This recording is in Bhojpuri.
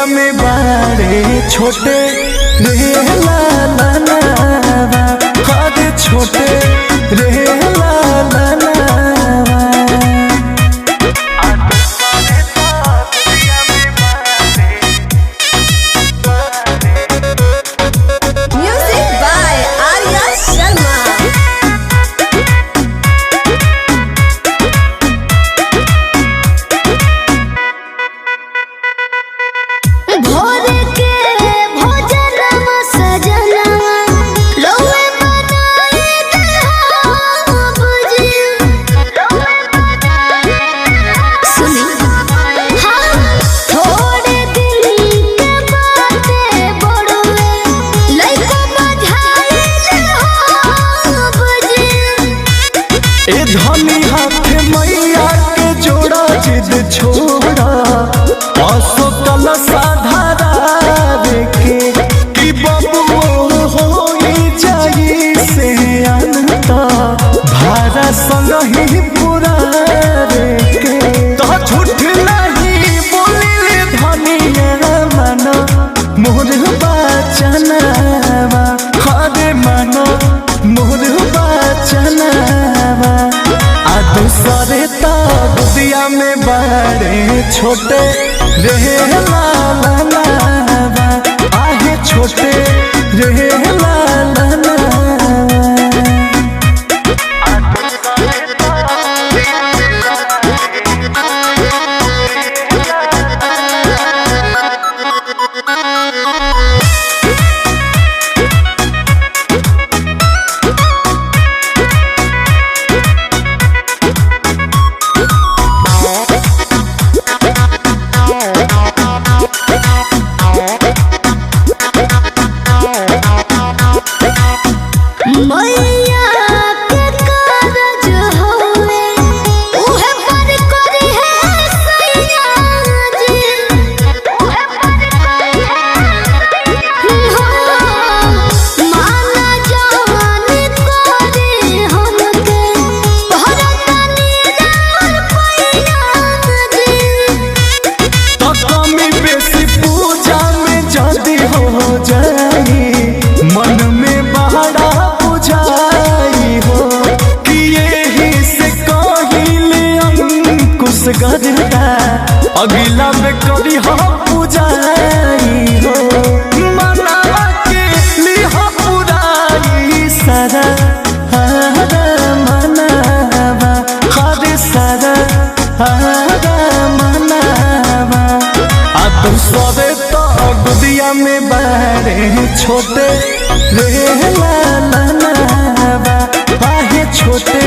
में बारे छोटे रे लाला छोटे रे लाला Music by Arya Sharma. भोर के भोजन सजनवा लौवे बनाए बुझी सुनी हाँ थोड़े दिन के बाते बड़ुए लइको बधाई बुझी ए धनी हाथ मैया के जोड़ा जिद छोड़ा असो कल साधारा देखे कि बबुओ हो जाई से अनता भारा संग ही पूरा रेके तो झूठ नहीं बोली धनिया मना मोर बचनवा हरे मना मोर बचनवा आ दूसरे दिया में बड़े छोटे रे लाला आहे छोटे रे लाला मैया के कारज होवे उहे पर करी है सैया जी उहे पर करी है माना जानी करे हमके भरतनी रार पैया जी तो कमी बेसी पूजा में जल्दी हो जाई मन में बहरा बुझाई हो कि यही से कहिले अंकुश गजदा अगला में करी हो पूजाई हो मनावा के लिहा पुराई सारा मनावा हर सारा मनावा आ तुम सोवे तो गुदिया में बारे छोटे रे लाला आहे छोटे